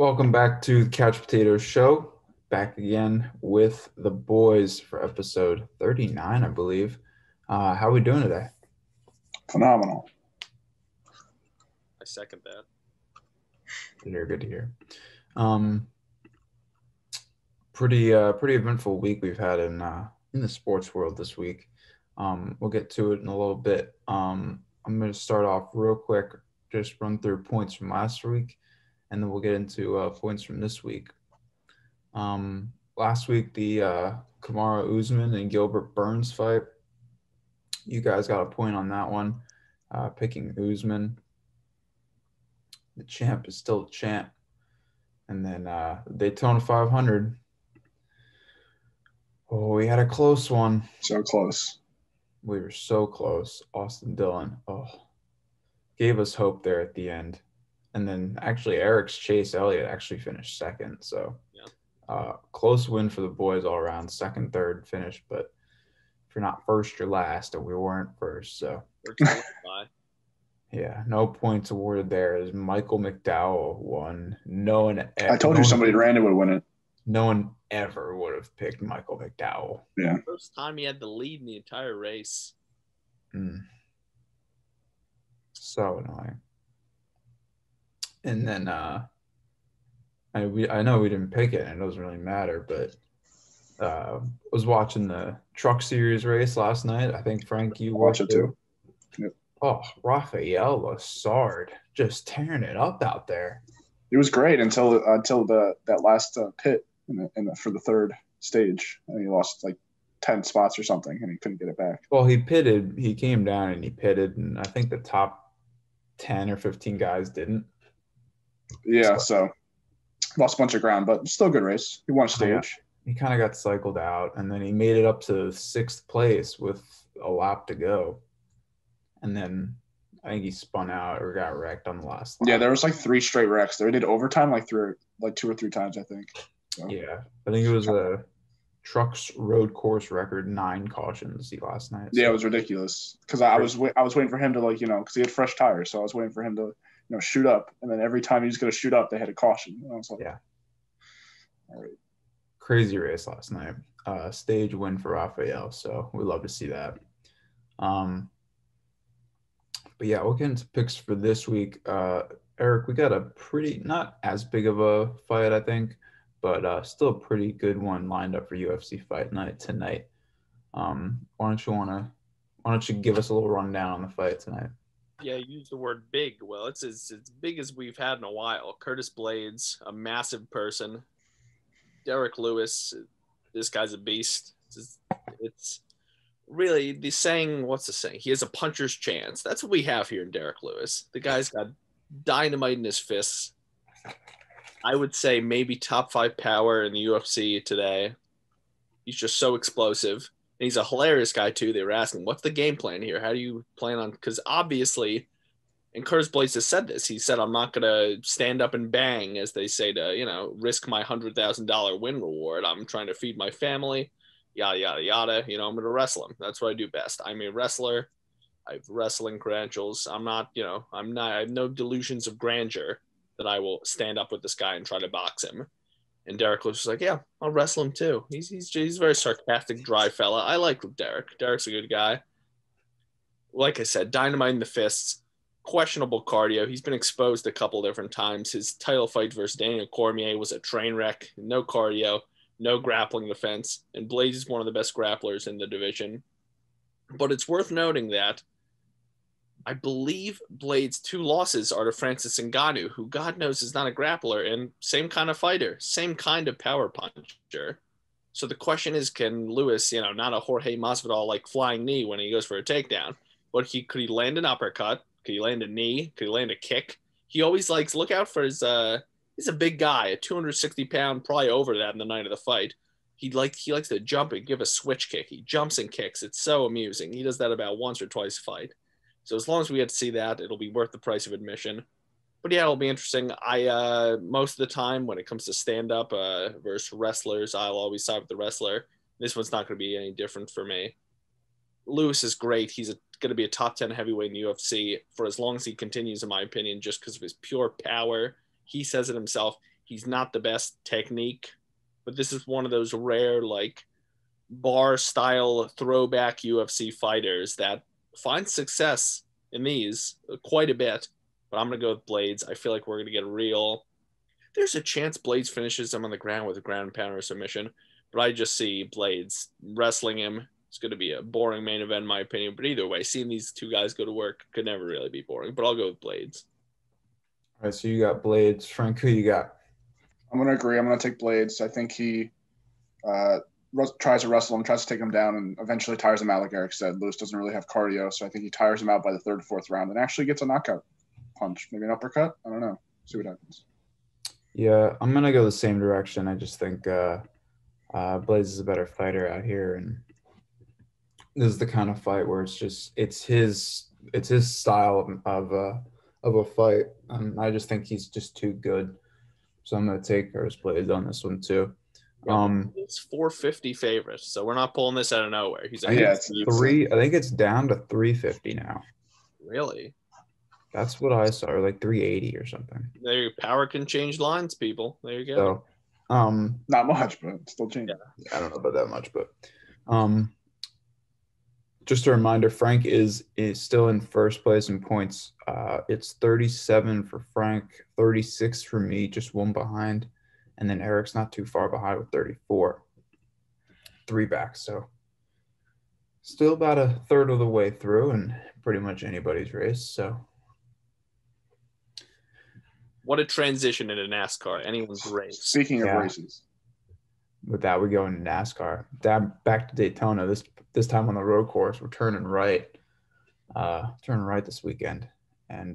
Welcome back to the Couch Potatoes Show. Back again with the boys for episode 39, I believe. How are we doing today? Phenomenal. I second that. Good to hear. Um, pretty eventful week we've had in the sports world this week. We'll get to it in a little bit. I'm going to start off real quick, just run through points from last week, and then we'll get into points from this week. Last week, the Kamaru Usman and Gilbert Burns fight. You guys got a point on that one, picking Usman. The champ is still the champ. And then Daytona 500. Oh, we had a close one. So close. We were so close. Austin Dillon. Oh, gave us hope there at the end. And then actually Eric's Chase Elliott actually finished second. So close win for the boys all around. Second, third finish. But if you're not first, you're last. And we weren't first. So yeah, no points awarded there as Michael McDowell won. I told you somebody random would win it. No one ever would have picked Michael McDowell. Yeah. First time he had the lead in the entire race. So annoying. And then I know we didn't pick it, and it doesn't really matter, but was watching the Truck Series race last night. I think, Frank, you watched it too. Yep. Oh, Rafael Lassard just tearing it up out there. It was great until that last pit for the third stage, and he lost like 10 spots or something, and he couldn't get it back. Well, he pitted. He came down and he pitted, and I think the top 10 or 15 guys didn't. Yeah, so lost a bunch of ground, but still a good race. He won a stage. He kind of got cycled out, and then he made it up to sixth place with a lap to go. And then I think he spun out or got wrecked on the last lap. Yeah, there was like 3 straight wrecks. They did overtime like 2 or 3 times, I think. So. Yeah, I think it was a Trucks Road Course record 9 cautions last night. Yeah, it was ridiculous because I was waiting for him to because he had fresh tires, so I was waiting for him to shoot up, and then every time he was going to shoot up, they had a caution. And I was like, yeah, all right. Crazy race last night. Stage win for Rafael, so we love to see that. But yeah, we'll get into picks for this week. Eric, we got a pretty, not as big of a fight, I think, but still a pretty good one lined up for UFC Fight Night tonight. Why don't you give us a little rundown on the fight tonight? Yeah, use the word big. Well, it's as big as we've had in a while. Curtis Blades, a massive person. Derek Lewis, this guy's a beast. It's really the saying, what's the saying? He has a puncher's chance. That's what we have here in Derek Lewis. The guy's got dynamite in his fists. I would say maybe top 5 power in the UFC today. He's just so explosive. And he's a hilarious guy, too. They were asking, what's the game plan here? How do you plan on – because obviously – and Curtis Blades has said this. He said, I'm not going to stand up and bang, as they say, to, risk my $100,000 win reward. I'm trying to feed my family, yada, yada, yada. I'm going to wrestle him. That's what I do best. I'm a wrestler. I have wrestling credentials. I have no delusions of grandeur that I will stand up with this guy and try to box him. And Derek was like, yeah, I'll wrestle him too. He's a very sarcastic, dry fella. I like Derek. Derek's a good guy. Like I said, dynamite in the fists. Questionable cardio. He's been exposed a couple different times. His title fight versus Daniel Cormier was a train wreck. No cardio, no grappling defense. And Blades is one of the best grapplers in the division. But it's worth noting that I believe Blades' 2 losses are to Francis Ngannou, who God knows is not a grappler and same kind of fighter, same kind of power puncher. So the question is, can Lewis, not a Jorge Masvidal like flying knee when he goes for a takedown, but could he land an uppercut? Could he land a knee? Could he land a kick? He always look out for his, he's a big guy, a 260-pound, probably over that in the night of the fight. He likes to jump and give a switch kick. He jumps and kicks. It's so amusing. He does that about once or twice a fight. So as long as we get to see that, it'll be worth the price of admission. But yeah, it'll be interesting. I most of the time when it comes to stand-up versus wrestlers, I'll always side with the wrestler. This one's not going to be any different for me. Lewis is great. He's going to be a top 10 heavyweight in the UFC for as long as he continues, in my opinion, just because of his pure power. He says it himself. He's not the best technique, but this is one of those rare, like, bar-style throwback UFC fighters that find success in these quite a bit. But I'm going to go with Blades. I feel like we're going to get there's a chance Blades finishes him on the ground with a ground pound or submission, but I just see Blades wrestling him. It's going to be a boring main event, in my opinion. But either way, seeing these two guys go to work could never really be boring. But I'll go with Blades. All right, so you got Blades. Frank, who you got? I'm going to agree. I'm going to take Blades. I think he tries to wrestle him, tries to take him down, and eventually tires him out, like Eric said. Lewis doesn't really have cardio, so I think he tires him out by the third or fourth round and actually gets a knockout punch. Maybe an uppercut? I don't know. See what happens. Yeah, I'm going to go the same direction. I just think Blades is a better fighter out here, and this is the kind of fight where it's his style of a fight. I just think he's just too good. So I'm going to take Curtis Blades on this one too. It's 450 favorite, so we're not pulling this out of nowhere. He's it's three. I think it's down to 350 now. Really? That's what I saw, or like 380 or something. There, power can change lines, people. There you go. So, not much, but still changing. Yeah, I don't know about that much, but just a reminder, Frank is still in first place in points. It's 37 for Frank, 36 for me, just one behind. And then Eric's not too far behind with 34. 3 back. So still about a third of the way through and pretty much anybody's race. So what a transition into NASCAR. Anyone's race. Speaking of races. With that, we go into NASCAR. Back to Daytona. This time on the road course, we're turning right. Turning right this weekend. And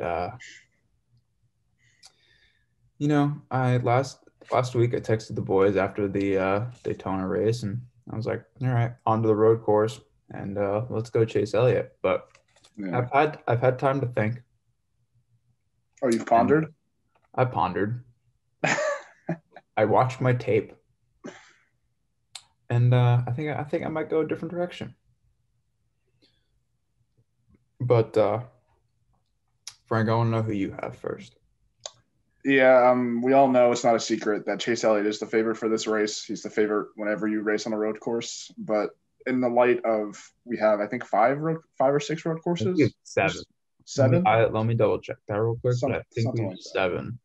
last week I texted the boys after the Daytona race, and I was like, all right, on to the road course, and let's go chase Elliott. But yeah. I've had time to think. Oh, you've pondered? I pondered. I watched my tape. And I think I might go a different direction. But Frank, I want to know who you have first. Yeah, we all know it's not a secret that Chase Elliott is the favorite for this race. He's the favorite whenever you race on a road course. But in the light of we have, I think, 5 or 6 road courses. 7. 7. Let me double check that real quick. But I think we have like 7.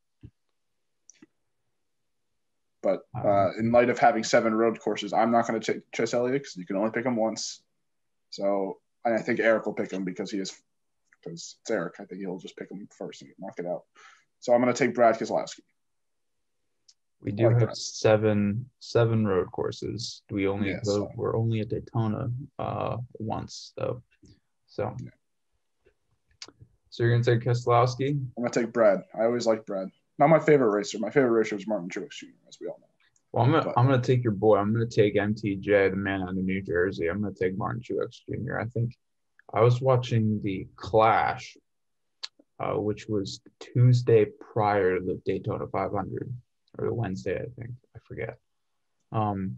But in light of having 7 road courses, I'm not going to take Chase Elliott because you can only pick him once. So I think Eric will pick him because it's Eric. I think he'll just pick him first and knock it out. So I'm going to take Brad Keselowski. We do have 7 road courses. We're only at Daytona once though. So So you're going to take Keselowski? I'm going to take Brad. I always like Brad. Not my favorite racer. My favorite racer is Martin Truex Jr., as we all know. Well, I'm gonna take your boy. I'm gonna take MTJ, the man out of New Jersey. I'm gonna take Martin Truex Jr. I think I was watching the Clash, which was Tuesday prior to the Daytona 500, or the Wednesday, I think. I forget. And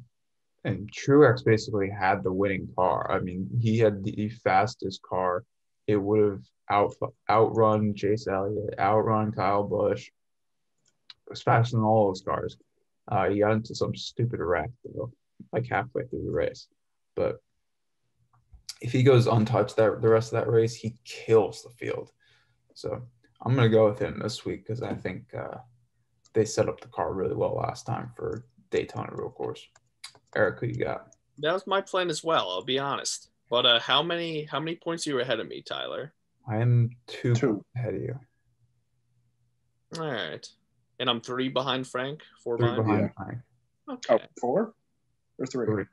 Truex basically had the winning car. I mean, he had the fastest car. It would have outrun Chase Elliott, outrun Kyle Busch. It was faster than all those cars. He got into some stupid wreck, though, like halfway through the race. But if he goes untouched the rest of that race, he kills the field. So I'm going to go with him this week because I think they set up the car really well last time for Daytona Road Course. Eric, who you got? That was my plan as well, I'll be honest. But how many points are you ahead of me, Tyler? I am 2 ahead of you. All right. And I'm 3 behind Frank? 4 behind Frank. Okay. 4 or 3?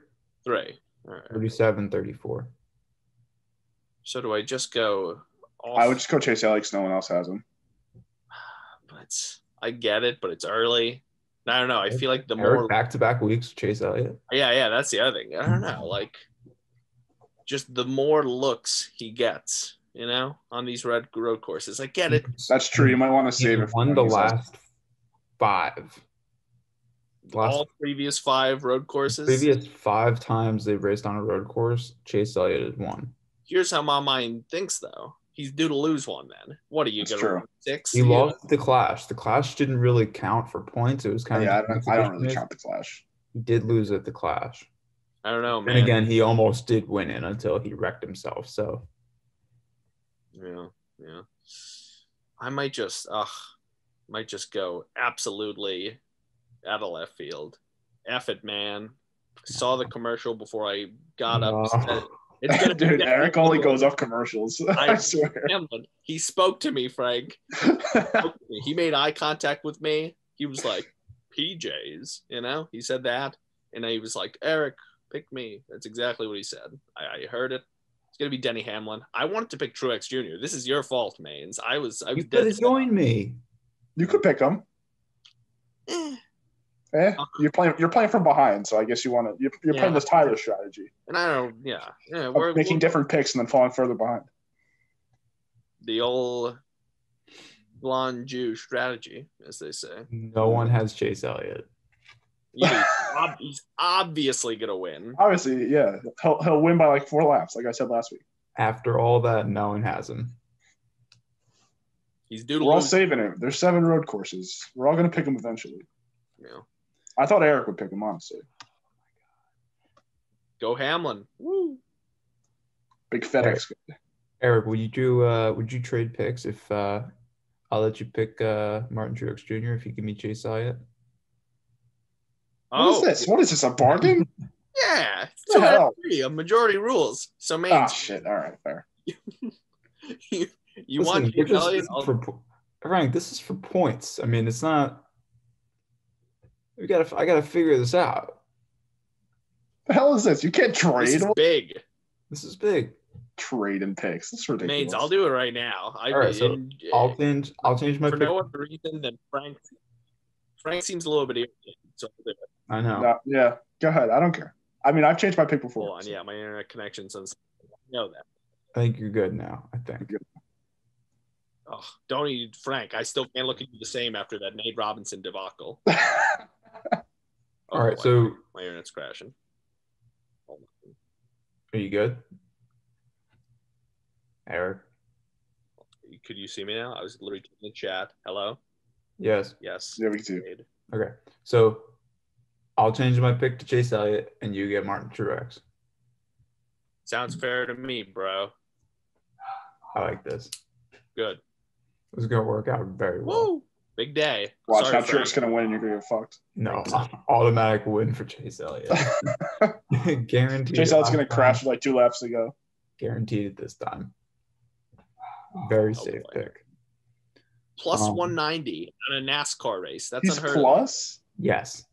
3. All right. 37, 34. So do I just go off? I would just go Chase Elliott because no one else has him. But I get it, but it's early. I don't know. I feel like the Eric, more back-to-back weeks, Chase Elliott. Yeah, that's the other thing. I don't know. Like, just the more looks he gets, on these road courses. I get it. That's true. You might want to save it. Won the last 5. All previous 5 road courses. Previous 5 times they've raced on a road course, Chase Elliott has won. Here's how my mind thinks, though. he's due to lose one then. What are you going to 6? He lost the Clash. The Clash didn't really count for points. It was kind of I don't really count the Clash. He did lose at the Clash. I don't know, man. And again, he almost did win it until he wrecked himself. So yeah. I might just go absolutely out of left field. F it, man. Saw the commercial before I got up. It's gonna be Dude, Eric only goes off commercials. I swear. He spoke to me, Frank. He made eye contact with me. He was like, PJs, he said that. And he was like, Eric, pick me. That's exactly what he said. I heard it. It's going to be Denny Hamlin. I wanted to pick Truex Jr. This is your fault, Maines. I was you could have joined me. You could pick him. You're playing from behind, so I guess you want to. You're playing this Tyler strategy. And I don't. Yeah. We're making different picks and then falling further behind. The old blonde Jew strategy, as they say. No one has Chase Elliott. Yeah, he's obviously gonna win. Obviously, yeah, he'll win by like 4 laps, like I said last week. After all that, no one has him. He's due to We're all saving him. There's 7 road courses. We're all gonna pick him eventually. Yeah. I thought Eric would pick him, honestly. Go Hamlin. Woo. Big FedEx. Eric, would you trade picks if I'll let you pick Martin Truex Jr. if you give me Chase Elliott? What is this? What is this, a bargain? Yeah. 2 out of 3 of majority rules. So maybe. Ah, shit. All right, fair. you want Chase Elliott? Frank, this is for points. I mean, it's not. I gotta figure this out. The hell is this? You can't trade. This is big. Trade and picks. That's ridiculous. Maines, I'll do it right now. All right, so I'll change my for pick. no other reason than Frank. Frank seems a little bit irritated, so I'll do it. I know. No, yeah, go ahead. I don't care. I mean, I've changed my pick before. Hold on, yeah, my internet connection says I know that. I think you're good now. I think. Oh, don't eat Frank. I still can't look at you the same after that Nate Robinson debacle. All right, so my internet's crashing. Hold on. Are you good, Eric? Could you see me now? I was literally in the chat. Hello? Yes. Yes. Yeah, we can see you. Okay. So I'll change my pick to Chase Elliott and you get Martin Truex. Sounds fair to me, bro. I like this. Good. This is going to work out very well. Woo! Big day. Watch, now Truex going to win and you're going to get fucked. No, automatic win for Chase Elliott. Guaranteed. Chase Elliott's going to crash with like 2 laps to go. Guaranteed it this time. Very safe pick. Plus 190 on a NASCAR race. That's he's unheard of. Yes.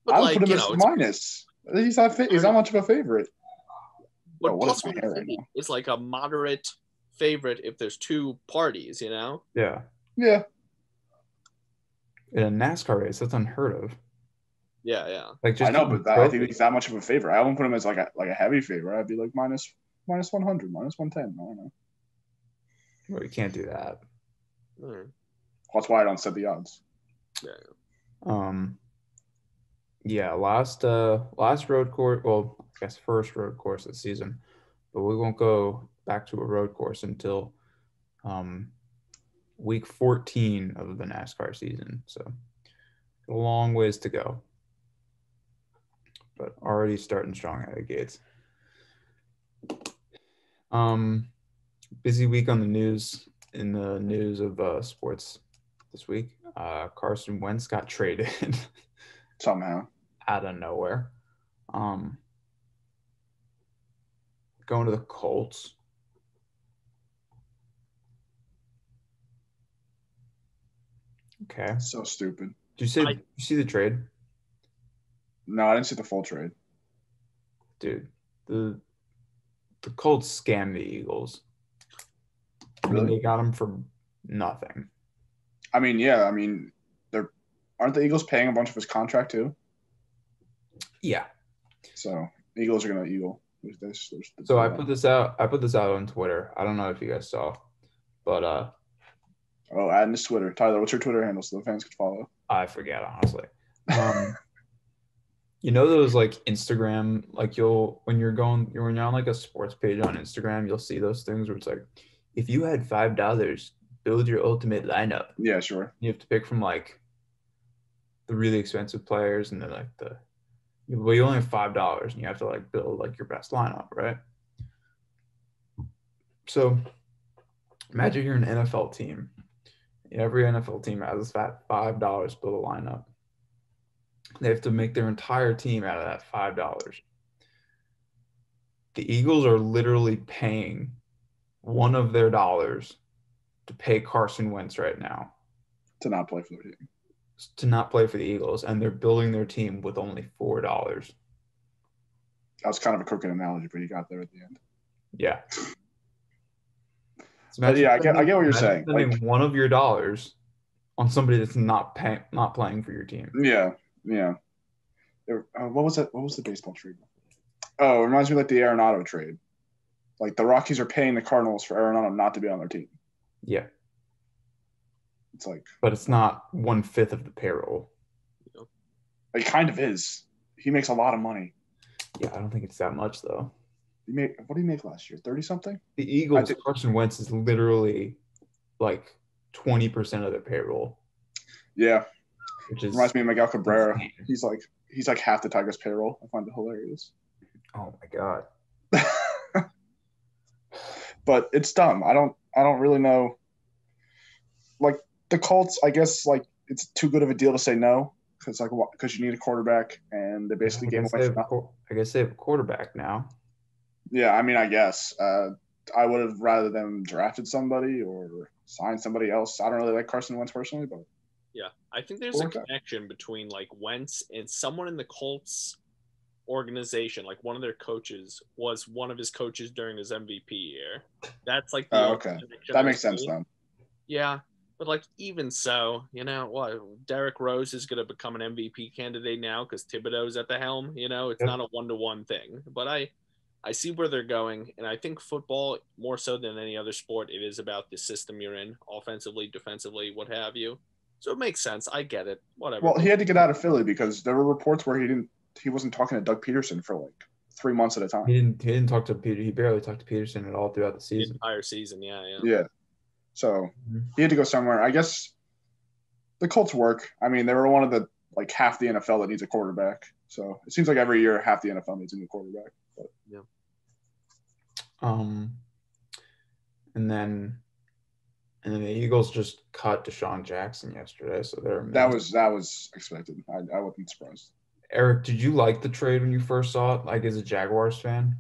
But I would put him as minus. He's not much of a favorite. But plus 190 is like a moderate favorite if there's 2 parties, Yeah. Yeah. In a NASCAR race, that's unheard of. Yeah. Like I know, but I think he's that much of a favorite. I wouldn't put him as like a heavy favorite. I'd be like minus 100, minus 110. I don't know. Well, you can't do that. That's why I don't set the odds. Yeah. Last road course. Well, I guess first road course this season, but we won't go back to a road course until week 14 of the NASCAR season. So a long ways to go, but already starting strong out of the gates. Busy week on the news. In the news of sports this week, Carson Wentz got traded somehow out of nowhere. Going to the Colts. Okay. So stupid. Did you see the trade? No, I didn't see the full trade. Dude, the Colts scammed the Eagles. Really? I mean, they got him for nothing. I mean, yeah. I mean, aren't the Eagles paying a bunch of his contract too? Yeah. So Eagles are gonna Eagle. So I put this out on Twitter. I don't know if you guys saw, but add his Twitter. Tyler, what's your Twitter handle so the fans can follow? I forget, honestly. You know those like Instagram, like when you're on like a sports page on Instagram, you'll see those things where it's like if you had $5, build your ultimate lineup. Yeah, sure. You have to pick from like the really expensive players and then like well, you only have $5 and you have to like build like your best lineup, right? So imagine you're an NFL team. Every NFL team has that $5 to build a lineup. They have to make their entire team out of that $5. The Eagles are literally paying one of their dollars to pay Carson Wentz right now to not play for the team. To not play for the Eagles, and they're building their team with only $4. That was kind of a crooked analogy, but you got there at the end. Yeah. But yeah, I get what you're saying. Spending like, one of your dollars on somebody that's not playing for your team. Yeah, yeah. What was that? What was the baseball trade? Oh, it reminds me of like the Arenado trade. Like the Rockies are paying the Cardinals for Arenado not to be on their team. Yeah. It's like, but it's not 1/5 of the payroll. It kind of is. He makes a lot of money. Yeah, I don't think it's that much though. What did he make last year? 30 something? The Eagles, Carson Wentz is literally like 20% of their payroll. Yeah, which is reminds me of Miguel Cabrera. He's like half the Tigers' payroll. I find it hilarious. Oh my god. But it's dumb. I don't really know. Like the Colts, I guess like it's too good of a deal to say no because you need a quarterback and they basically gave away. I guess they have a quarterback now. Yeah, I mean, I guess I would have rather them drafted somebody or signed somebody else. I don't really like Carson Wentz personally, but yeah, I think there's a connection between like Wentz and someone in the Colts organization. Like one of their coaches was one of his coaches during his MVP year. That's like okay, that makes sense then. Yeah, but like even so, Derrick Rose is going to become an MVP candidate now because Thibodeau's at the helm. It's not a 1-to-1 thing, but I see where they're going, and I think football, more so than any other sport, it is about the system you're in, offensively, defensively, what have you. So it makes sense. I get it. Whatever. Well, he had to get out of Philly because there were reports where he wasn't talking to Doug Peterson for like 3 months at a time. He didn't talk to Peter. He barely talked to Peterson at all throughout the season. The entire season, yeah. Yeah. So he had to go somewhere. I guess the Colts work. I mean, they were one of the like half the NFL that needs a quarterback. So it seems like every year half the NFL needs a new quarterback. But yeah. And then the Eagles just cut Deshaun Jackson yesterday, so they're that was expected. I wasn't surprised. Eric, did you like the trade when you first saw it? Like as a Jaguars fan?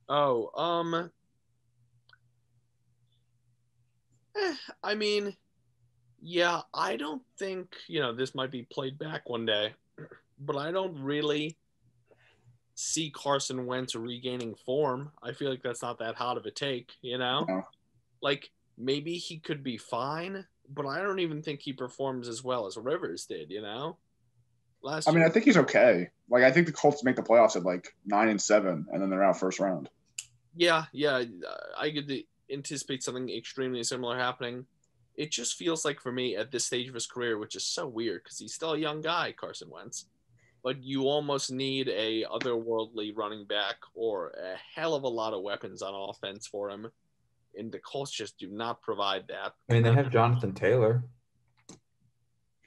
Oh, I mean, yeah, I don't think, this might be played back one day, but I don't really see Carson Wentz regaining form. I feel like that's not that hot of a take, No. Like maybe he could be fine, but I don't even think he performs as well as Rivers did, last year. I think he's okay. Like I think the Colts make the playoffs at like 9-7 and then they're out first round. Yeah, I could anticipate something extremely similar happening. It just feels like for me at this stage of his career, which is so weird because he's still a young guy, Carson Wentz, but you almost need a otherworldly running back or a hell of a lot of weapons on offense for him, and the Colts just do not provide that. I mean, they have Jonathan Taylor.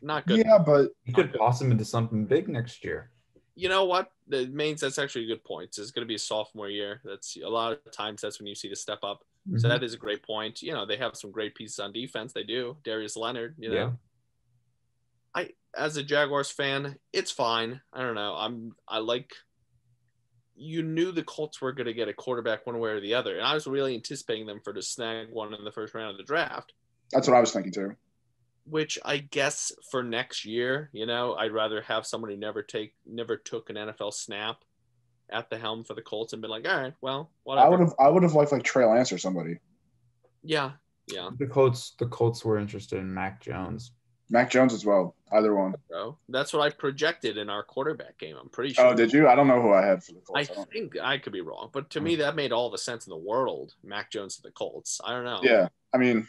Not good. Yeah, but he could blossom into something big next year. You know what? That's actually a good point. It's going to be a sophomore year. That's a lot of times that's when you see the step up. Mm-hmm. So that is a great point. They have some great pieces on defense. They do. Darius Leonard, Yeah. As a Jaguars fan, it's fine. I don't know. You knew the Colts were going to get a quarterback one way or the other. And I was really anticipating them to snag one in the first round of the draft. That's what I was thinking too. Which I guess for next year, I'd rather have someone who never took an NFL snap at the helm for the Colts and been like, all right, well, whatever. I would have liked like Trey Lance or somebody. Yeah. The Colts were interested in Mac Jones. Mac Jones as well. Either one. Bro, that's what I projected in our quarterback game. I'm pretty sure. Oh, did you? I don't know who I had for the Colts. I think I could be wrong, but to me that made all the sense in the world. Mac Jones to the Colts. I don't know. Yeah, I mean,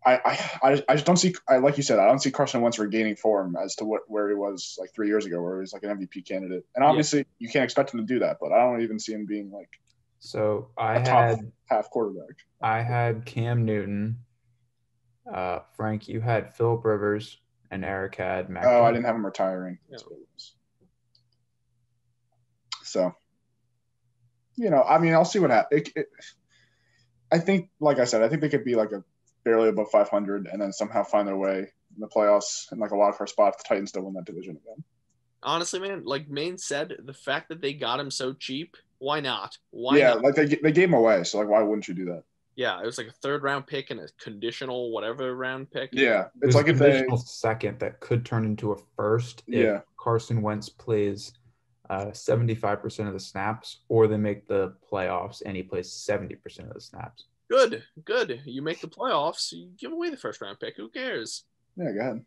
I just don't see. Like you said, I don't see Carson Wentz regaining form as to where he was like 3 years ago, where he was like an MVP candidate. And obviously, you can't expect him to do that. But I don't even see him being like So I top had half quarterback. I had Cam Newton. Frank, you had Philip Rivers, and Eric had Mac. Oh, I didn't have him retiring. Yeah. So, I mean, I'll see what happens. I think, like I said, I think they could be like a barely above 500 and then somehow find their way in the playoffs and like a wild card spot if the Titans still win that division again. Honestly, man, like Maine said, the fact that they got him so cheap, why not? Not? Like they gave him away, so like why wouldn't you do that? Yeah, it was like a 3rd round pick and a conditional whatever round pick. Yeah, it's like if conditional second that could turn into a first if Carson Wentz plays 75% of the snaps, or they make the playoffs and he plays 70% of the snaps. Good. You make the playoffs, you give away the 1st round pick. Who cares? Yeah, go ahead.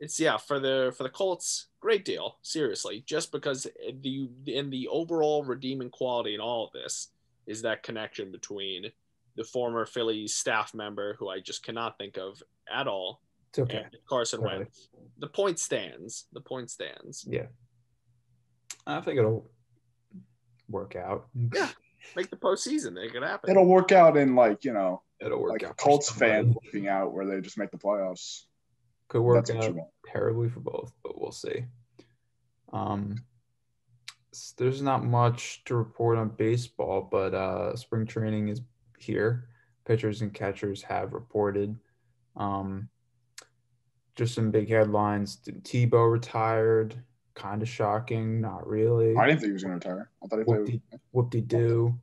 It's for the Colts, great deal. Seriously, just because the overall redeeming quality in all of this is that connection between the former Phillies staff member, who I just cannot think of at all, and Carson Wentz. The point stands. Yeah, I think it'll work out. Yeah, make the postseason. It could happen. It'll work out in it'll work out. Colts fans looking out where they just make the playoffs. Could work out terribly for both, but we'll see. There's not much to report on baseball, but spring training is here. Pitchers and catchers have reported. Just some big headlines. Tebow retired. Kind of shocking. Not really. I didn't think he was going to retire. I thought he played. Whoop-de-doo.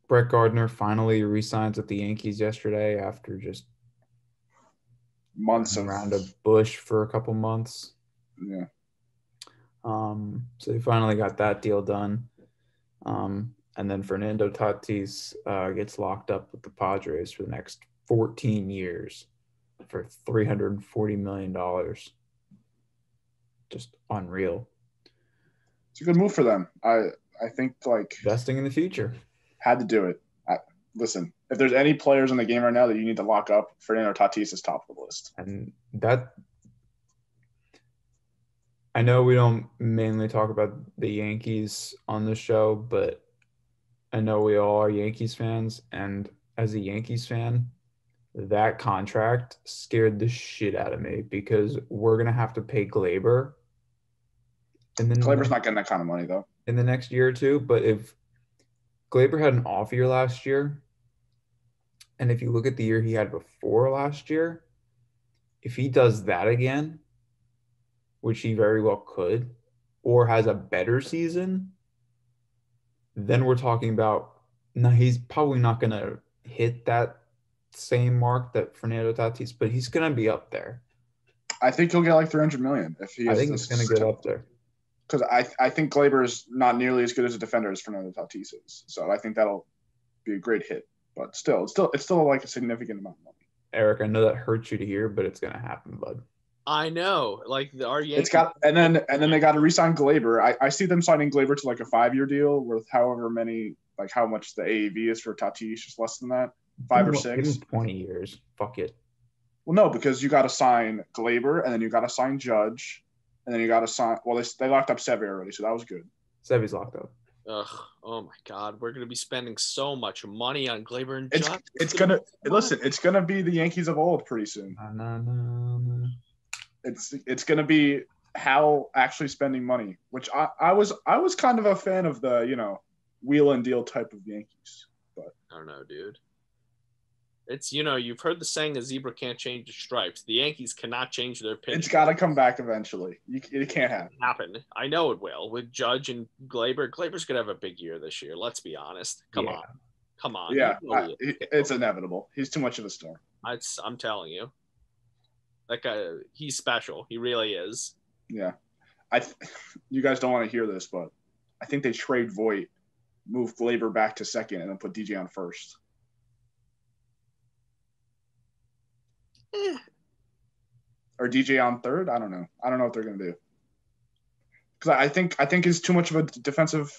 Brett Gardner finally re-signs with the Yankees yesterday after just months around a bush for a couple months. Yeah. So they finally got that deal done. And then Fernando Tatis gets locked up with the Padres for the next 14 years for $340 million. Just unreal. It's a good move for them. I think like investing in the future. Had to do it. Listen, if there's any players in the game right now that you need to lock up, Fernando Tatis is top of the list. And that, I know we don't mainly talk about the Yankees on the show, but I know we all are Yankees fans. And as a Yankees fan, that contract scared the shit out of me because we're going to have to pay Glaber. And then Glaber's not getting that kind of money, though. In the next year or two. But if Glaber had an off year last year, and if you look at the year he had before last year, if he does that again, which he very well could, or has a better season, then we're talking about, no, he's probably not going to hit that same mark that Fernando Tatis, but he's going to be up there. I think he'll get like $300 million if he. I think he's going to get up there. Because I think Glaber is not nearly as good as a defender as Fernando Tatis is, so I think that'll be a great hit. But still, it's still like a significant amount of money. Eric, I know that hurts you to hear, but it's going to happen, bud. I know, like our Yankees. And then they got to re-sign Glaber. I see them signing Glaber to like a 5-year deal with however many, like how much the AAV is for Tatis, just less than that, 5 or 6. Give him 20 years. Fuck it. Well, no, because you got to sign Glaber, and then you got to sign Judge, and then you got to sign. Well, they locked up Sevy already, so that was good. Sevy's locked up. Ugh! Oh my God, we're gonna be spending so much money on Glaber and Judge. It's gonna be the Yankees of old pretty soon. No. It's gonna be Hal actually spending money, which I was kind of a fan of the wheel and deal type of Yankees, but I don't know, dude. It's you've heard the saying, a zebra can't change its stripes. The Yankees cannot change their pitch. It's got to come back eventually. It can't happen. I know it will with Judge and Glaber. Glaber's gonna have a big year this year. Let's be honest. Come on. Yeah, it's inevitable. He's too much of a star. I'm telling you. That guy, he's special. He really is. Yeah. You guys don't want to hear this, but I think they trade Voit, move Glaber back to second, and then put DJ on first. Or DJ on third? I don't know. I don't know what they're going to do. Because I think he's too much of a defensive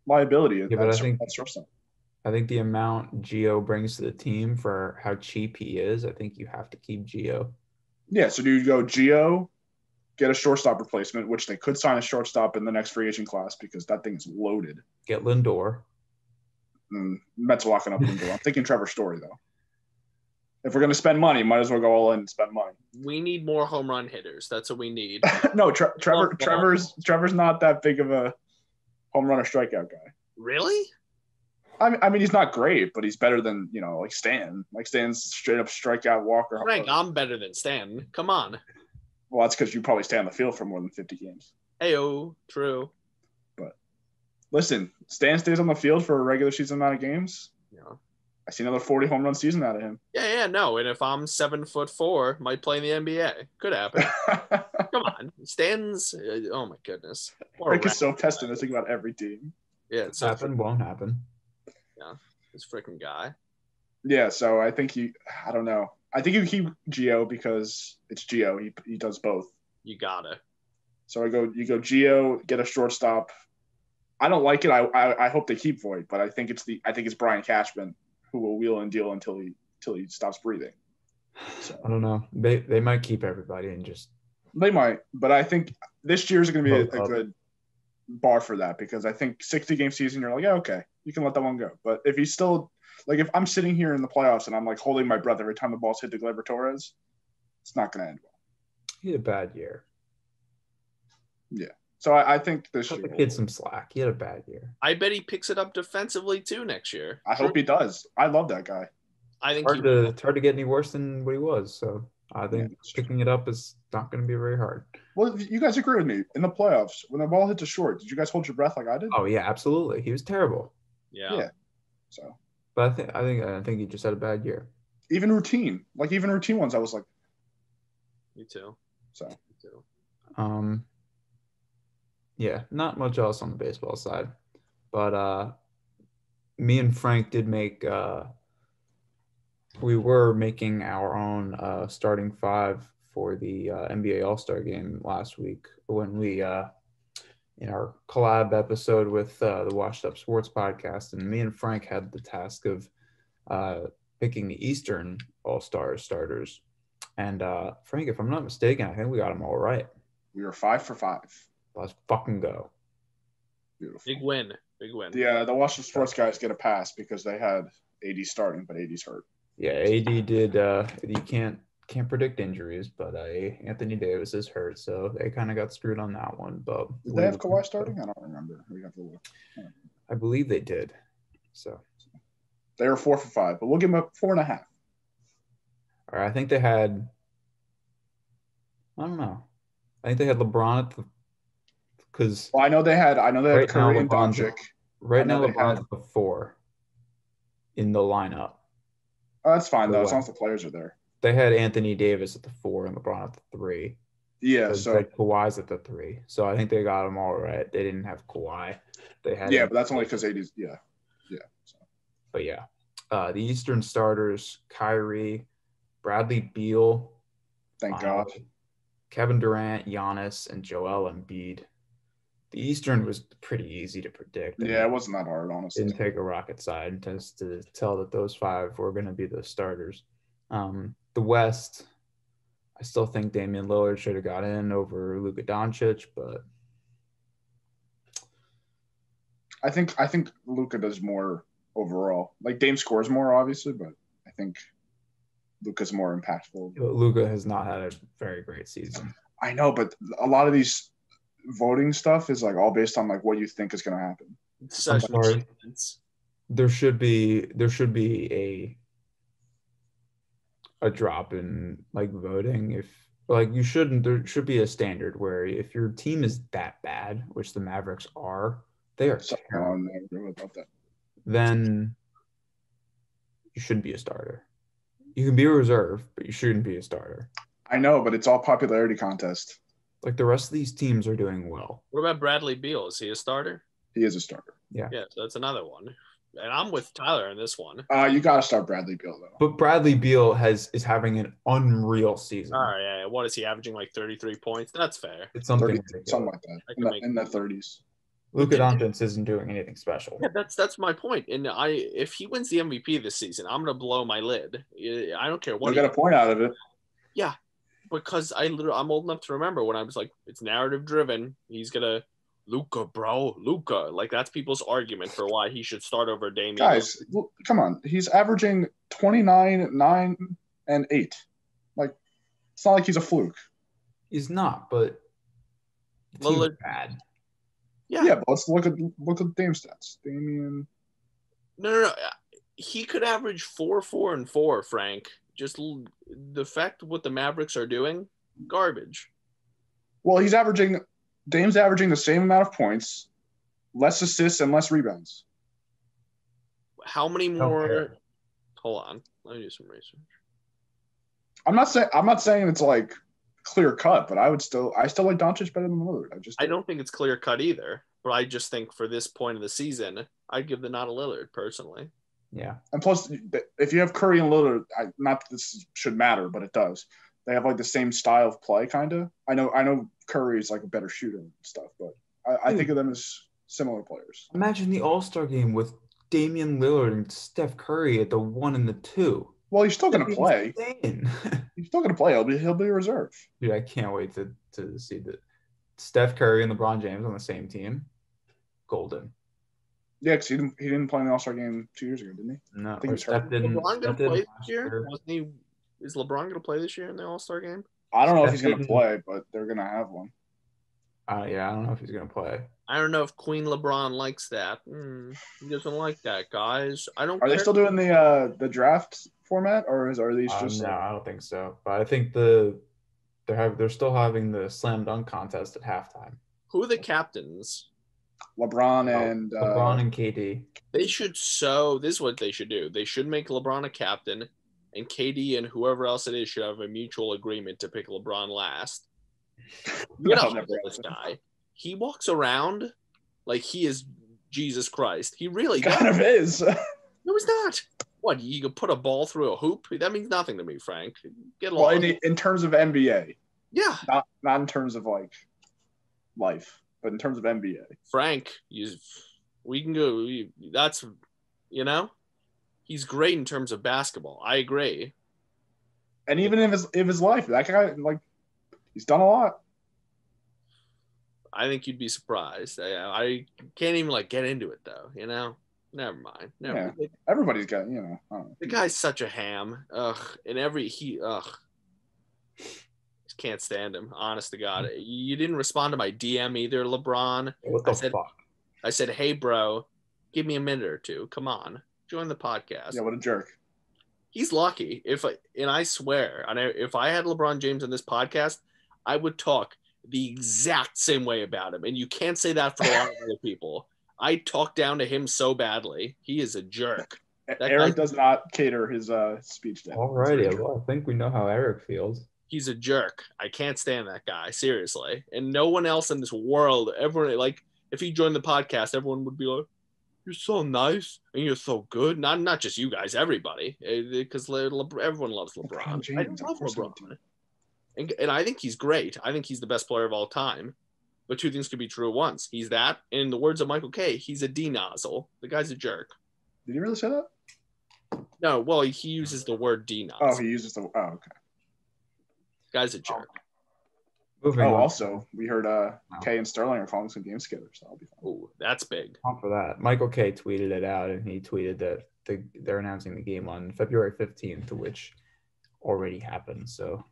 liability. Yeah, but I think the amount Gio brings to the team for how cheap he is, I think you have to keep Gio. Yeah, so do you go Gio, get a shortstop replacement, which they could sign a shortstop in the next free agent class because that thing is loaded. Get Lindor. Mets are locking up Lindor. I'm thinking Trevor Story, though. If we're going to spend money, might as well go all in and spend money. We need more home run hitters. That's what we need. No, Trevor's not that big of a home run or strikeout guy. Really? I mean, he's not great, but he's better than, like Stan. Like Stan's straight up strikeout walker. Frank, I'm better than Stan. Come on. Well, that's because you probably stay on the field for more than 50 games. Heyo, true. But listen, Stan stays on the field for a regular season amount of games. Yeah. I see another 40 home run season out of him. Yeah, no. And if I'm 7'4", might play in the NBA. Could happen. Come on. Stan's oh my goodness. Frank is so pessimistic about every team. Yeah, it's won't happen. Yeah, this freaking guy. Yeah, so I think I don't know. I think you keep Gio because it's Gio. He does both. You gotta. So you go Gio, get a shortstop. I don't like it. I hope they keep Voit, but I think it's Brian Cashman who will wheel and deal until he stops breathing. So I don't know. They might keep everybody and just. They might, but I think this year is going to be a good bar for that because I think 60-game season, you're like, yeah, okay, you can let that one go. But if he's still like, if I'm sitting here in the playoffs and I'm like holding my breath every time the ball's hit to Gleyber Torres, it's not going to end well. He had a bad year. Yeah. So I think this year. The kid some slack. He had a bad year. I bet he picks it up defensively too next year. I hope he does. I love that guy. I think it's hard to get any worse than what he was. So I think picking it up is not going to be very hard. Well, you guys agree with me. In the playoffs, when the ball hit to short, did you guys hold your breath like I did? Oh yeah, absolutely. He was terrible. Yeah. So. But I think he just had a bad year. Even routine ones, I was like. Me too. So. Me too. Yeah, not much else on the baseball side, but me and Frank did make. We were making our own starting five for the NBA All-Star game last week when we in our collab episode with the Washed Up Sports podcast, and me and Frank had the task of picking the Eastern All-Star starters. And Frank, if I'm not mistaken, I think we got them all right. We were 5 for 5. Let's fucking go. Beautiful. Big win. Yeah, the Washington Sports guys get a pass because they had AD starting, but AD's hurt. Yeah, AD did. You can't predict injuries, but Anthony Davis is hurt, so they kind of got screwed on that one. But did they have Kawhi starting? I don't remember. We have to look. I believe they did. So they were 4 for 5, but we'll give them a 4.5. All right, I think they had. I don't know. I think they had LeBron at the. Because I know they had Curry and Doncic. Right now, LeBron's at the 4 in the lineup. Oh, that's fine though, as long as the players are there. They had Anthony Davis at the 4 and LeBron at the 3. Yeah, so Kawhi's at the 3. So I think they got them all right. They didn't have Kawhi. They had but that's only because AD's So. But yeah, the Eastern starters: Kyrie, Bradley Beal, thank God, Kevin Durant, Giannis, and Joel Embiid. The Eastern was pretty easy to predict. Yeah, it wasn't that hard, honestly. Didn't take a rocket scientist to tell that those 5 were going to be the starters. The West, I still think Damian Lillard should have got in over Luka Doncic, but I think Luka does more overall. Like Dame scores more, obviously, but I think Luka's more impactful. Luka has not had a very great season. I know, but a lot of these voting stuff is like all based on like what you think is going to happen. I'm sorry. There should be a drop in like voting if like you shouldn't. There should be a standard where if your team is that bad, which the Mavericks are, they are terrible, then you shouldn't be a starter. You can be a reserve, but you shouldn't be a starter. I know, but it's all popularity contest. Like the rest of these teams are doing well. What about Bradley Beal? Is he a starter? He is a starter. Yeah. Yeah, so that's another one. And I'm with Tyler in this one. You got to start Bradley Beal, though. But Bradley Beal is having an unreal season. All right, yeah. What is he averaging, like 33 points? That's fair. It's something like that. In the 30s. Luka Doncic isn't doing anything special. Yeah, that's my point. And if he wins the MVP this season, I'm gonna blow my lid. I don't care what. You got a point out of it. Yeah, because I'm old enough to remember when I was like, it's narrative driven. He's gonna Luka, bro, Luka. Like that's people's argument for why he should start over Damian. Guys, come on. He's averaging 29, 9, and 8. Like, it's not like he's a fluke. He's not, but the team's bad. Yeah, but let's look at Dame stats. Damian. No. He could average 4, 4, and 4, Frank. Just the fact what the Mavericks are doing, garbage. Well, Dame's averaging the same amount of points, less assists and less rebounds. How many more? Hold on, let me do some research. I'm not saying it's like clear cut, but I still like Doncic better than Lillard. I don't think it's clear cut either, but I just think for this point of the season, I'd give the nod to Lillard personally. Yeah, and plus, if you have Curry and Lillard, not that this should matter, but it does. They have like the same style of play, kind of. I know Curry's like a better shooter and stuff, but I think of them as similar players. Imagine the All-Star game with Damian Lillard and Steph Curry at the 1 and the 2. Well, he's still going to play. He's still going to play. He'll be a reserve. Dude, I can't wait to see that Steph Curry and LeBron James on the same team. Golden. Yeah, because he didn't play in the All-Star game 2 years ago, didn't he? No, Steph didn't. LeBron going to play this year? Is LeBron going to play this year in the All-Star game? I don't know if he's going to play, but they're going to have one. Yeah, I don't know if he's going to play. I don't know if Queen LeBron likes that. He doesn't like that, guys. Are they still doing the draft format, or are these just? No, I don't think so. But I think they're still having the slam dunk contest at halftime. Who are the captains? LeBron and KD. This is what they should do. They should make LeBron a captain, and KD and whoever else it is should have a mutual agreement to pick LeBron last. You know this guy. He walks around like he is Jesus Christ. He really kind of is. No, he's not. What, you could put a ball through a hoop? That means nothing to me, Frank. Get along. Well, in terms of NBA. Yeah. Not in terms of like life, but in terms of NBA. Frank, we can go. That's, he's great in terms of basketball. I agree. And even if his life, that guy, like, he's done a lot. I think you'd be surprised. I can't even get into it though. Never mind. Everybody's got I don't know. The guy's such a ham. Just can't stand him. Honest to God, you didn't respond to my DM either, LeBron. What the fuck? I said, hey, bro, give me a minute or two. Come on, join the podcast. Yeah, what a jerk. He's lucky. I swear, if I had LeBron James on this podcast, I would talk the exact same way about him. And you can't say that for a lot of other people. I talk down to him so badly. He is a jerk. Eric does not cater his speech to him. All righty. Well, I think we know how Eric feels. He's a jerk. I can't stand that guy, seriously. And no one else in this world, everyone, if he joined the podcast, everyone would be like, you're so nice and you're so good. Not just you guys, everybody. Because everyone loves LeBron. James, I love LeBron. And I think he's great. I think he's the best player of all time. But two things could be true at once. He's that, and in the words of Michael Kay, he's a D-nozzle. The guy's a jerk. Did he really say that? No, well, he uses the word D-nozzle. Oh, he uses the... Oh, okay. Guy's a jerk. Also, we heard Kay and Sterling are calling some games together, so that'll be fun. Oh, that's big. For that. Michael Kay tweeted it out, and he tweeted that they're announcing the game on February 15th, which already happened, so...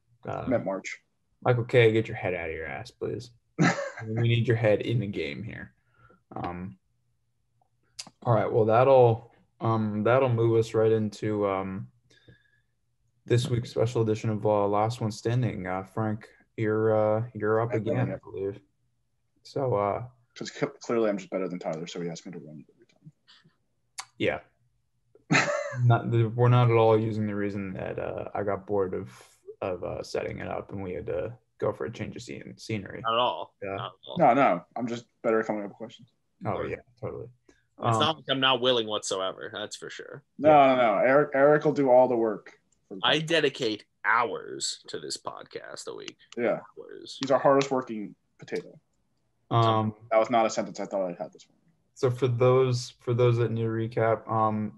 Met March. Michael Kay, get your head out of your ass, please. We need your head in the game here. All right. Well, that'll move us right into this week's special edition of Last One Standing. Frank, you're up again, I believe. So, because clearly I'm just better than Tyler, so he asked me to win every time. Yeah. We're not at all using the reason that I got bored of setting it up and we had to go for a change of scenery. Not at all. Yeah. No. I'm just better at coming up with questions. Oh yeah, totally. It's not like I'm not willing whatsoever. That's for sure. No. Eric will do all the work. I dedicate hours to this podcast a week. Yeah. Hours. He's our hardest working potato. That was not a sentence I thought I'd had this morning. So for those that need a recap,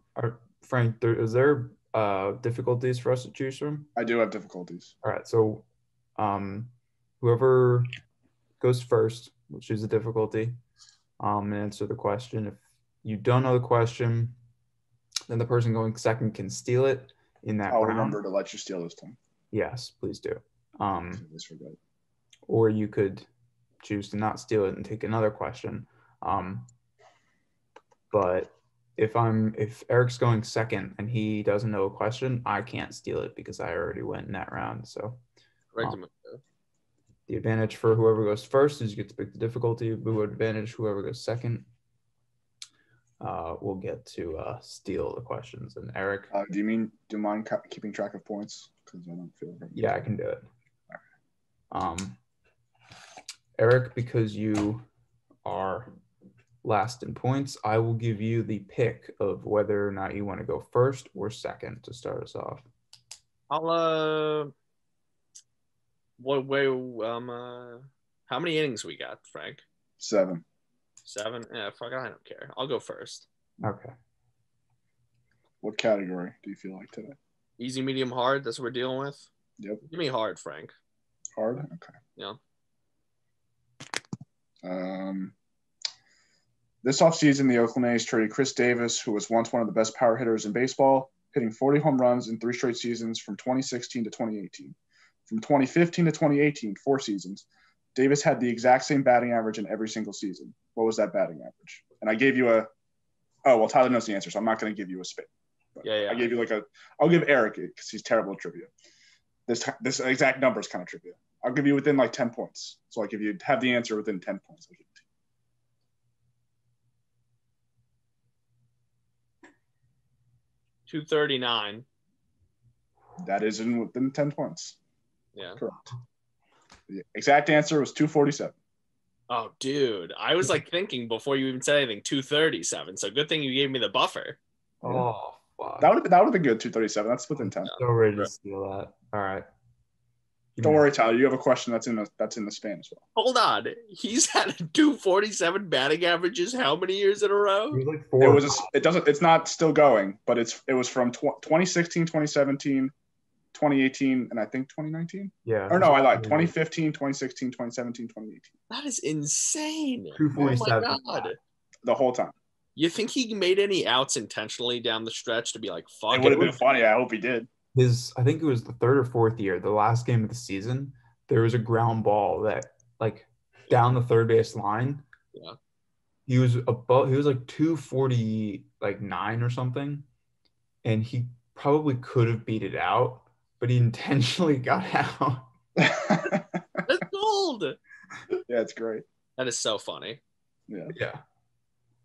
Frank, is there difficulties for us to choose from? I do have difficulties. All right, so Whoever goes first will choose the difficulty and answer the question. If you don't know the question, then the person going second can steal it in that I'll round. remember to let you steal this time. Yes, please do. Disregard. Or you could choose to not steal it and take another question. But if Eric's going second and he doesn't know a question, I can't steal it because I already went in that round. So the advantage for whoever goes first is you get to pick the difficulty. The advantage whoever goes second will get to steal the questions. And Eric, do you mind keeping track of points? Because I don't feel like I can do it. Eric, because you are last in points, I will give you the pick of whether or not you want to go first or second to start us off. I'll how many innings we got, Frank? 7. 7? Yeah, fuck it, I don't care. I'll go first. Okay. What category do you feel like today? Easy, medium, hard. That's what we're dealing with. Yep. Give me hard, Frank. Hard? Okay. Yeah. This offseason, the Oakland A's traded Chris Davis, who was once one of the best power hitters in baseball, hitting 40 home runs in 3 straight seasons from 2016 to 2018. From 2015 to 2018, 4 seasons, Davis had the exact same batting average in every single season. What was that batting average? And I gave you Tyler knows the answer, so I'm not going to give you a spin. Yeah. I gave you I'll give Eric it because he's terrible at trivia. This exact number is kind of trivia. I'll give you within like 10 points. So I'll have the answer within 10 points. I'll give it to you. 239. That is within 10 points. Yeah. Correct. The exact answer was 247. Oh, dude. I was like thinking before you even said anything, 237. So good thing you gave me the buffer. Oh, fuck. That would have been good, 237. That's within 10. So ready to steal that. All right. Don't worry, Tyler. You have a question that's in the span as well. Hold on. He's had 247 batting averages how many years in a row? It was like 4. It's not still going, but it was from 2016, 2017, 2018, and I think 2019. Yeah. Or no, I lied. 2015, 2016, 2017, 2018. That is insane. 247. Oh my God. The whole time. You think he made any outs intentionally down the stretch to be like, fuck it? Would have been funny. I hope he did. I think it was the 3rd or 4th year, the last game of the season, there was a ground ball that like down the third base line. Yeah. He was like 249 or something. And he probably could have beat it out, but he intentionally got out. That's gold. Yeah, it's great. That is so funny. Yeah.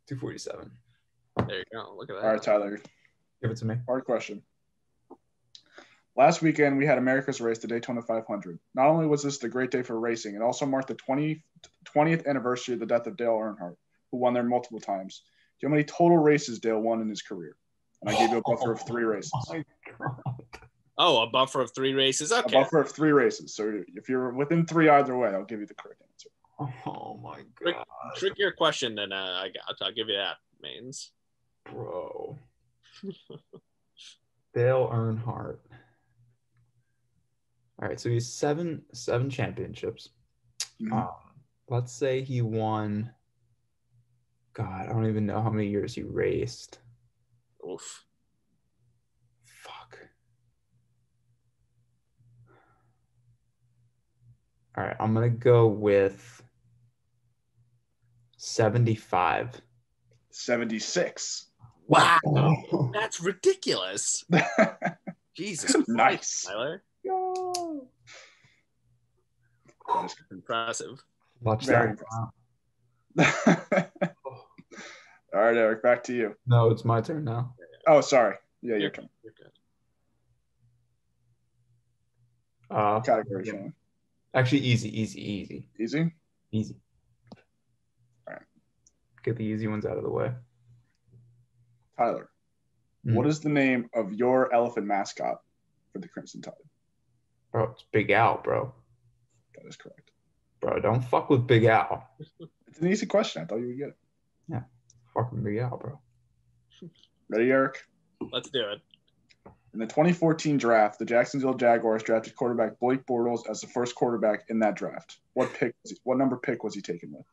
247. There you go. Look at that. All right, Tyler. Give it to me. Hard question. Last weekend, we had America's race, the Daytona 500. Not only was this the great day for racing, it also marked the 20th anniversary of the death of Dale Earnhardt, who won there multiple times. Do you know how many total races Dale won in his career? And I gave you a buffer of 3 races. Oh, a buffer of 3 races? Okay. A buffer of 3 races. So if you're within 3 either way, I'll give you the correct answer. Oh, my God. Trickier question than I got. I'll give you that, Mains. Bro. Dale Earnhardt. All right, so he's 7 championships. Mm-hmm. Let's say he won. God, I don't even know how many years he raced. Oof. Fuck. All right, I'm gonna go with 75. 76. Wow, that's ridiculous. Jesus Christ, nice, Tyler. Yo. That's impressive. Watch Very that. All right, Eric, back to you. No, it's my turn now. Oh, sorry. Yeah, your turn. You're good. Category, Sean. Actually, easy. Easy? Easy. All right. Get the easy ones out of the way. Tyler, what is the name of your elephant mascot for the Crimson Tide? Bro, it's Big Al, bro. That is correct. Bro, don't fuck with Big Al. It's an easy question. I thought you would get it. Yeah. Fucking Big Al, bro. Ready, Eric? Let's do it. In the 2014 draft, the Jacksonville Jaguars drafted quarterback Blake Bortles as the first quarterback in that draft. What number pick was he taken with?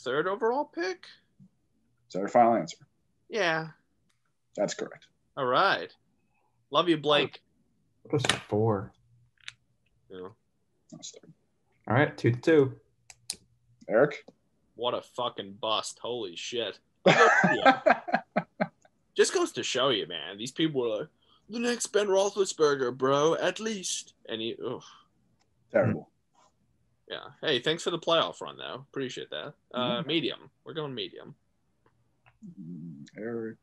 Third overall pick? Is that your final answer? Yeah. That's correct. All right. Love you, Blake. What was 4? Yeah. That's third. All right, 2-2. Eric? What a fucking bust. Holy shit. Just goes to show you, man. These people are like, the next Ben Roethlisberger, bro, at least. And he, Terrible. yeah. Hey, thanks for the playoff run, though. Appreciate that. Medium. We're going medium. Eric,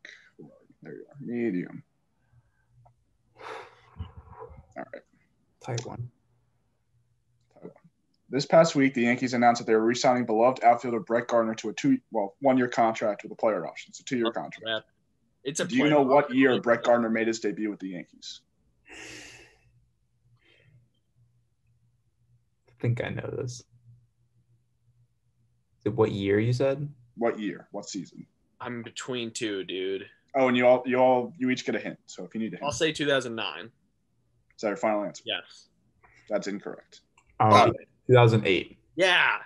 there you are. Medium. All right. Tight one. This past week, the Yankees announced that they were re-signing beloved outfielder Brett Gardner to a 1-year contract with a player option. It's a 2-year contract. Do you know what year Brett Gardner made his debut with the Yankees? I think I know this. What year you said? What year? What season? I'm between two, dude. Oh, and you each get a hint. So if you need a hint, I'll say 2009. Is that your final answer? Yes. That's incorrect. 2008. Yeah.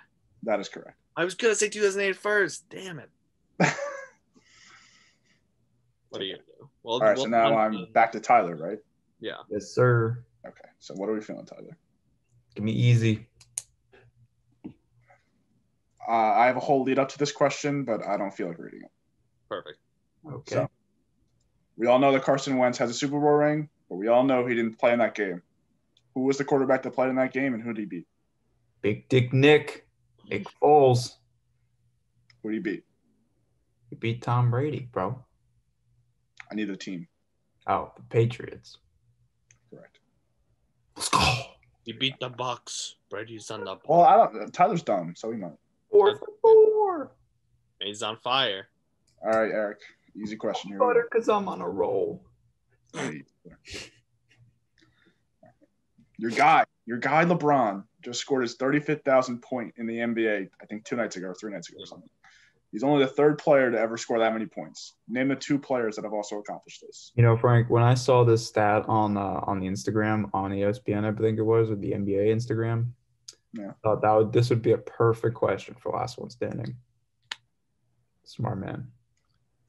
That is correct. I was going to say 2008 first. Damn it. What are you going to do? Well, all right, so now I'm back to Tyler, right? Yeah. Yes, sir. Okay, so what are we feeling, Tyler? Give me easy. I have a whole lead up to this question, but I don't feel like reading it. Perfect. Okay. So, we all know that Carson Wentz has a Super Bowl ring, but we all know he didn't play in that game. Who was the quarterback that played in that game, and who did he beat? Big Dick Nick Foles. Who did he beat? He beat Tom Brady, bro. I need the team. Oh, the Patriots. Correct. Let's go. He beat the Bucks. Brady's on the Bucks. Well, Tyler's dumb, so he might. 4-4. He's on fire. All right, Eric. Easy question here. Butter, because I'm on a roll. Your guy LeBron just scored his 35,000th point in the NBA, I think 2 nights ago or 3 nights ago or something. He's only the 3rd player to ever score that many points. Name the 2 players that have also accomplished this. You know, Frank, when I saw this stat on the Instagram, on ESPN, I think it was, or the NBA Instagram, yeah, I thought this would be a perfect question for last one standing. Smart man.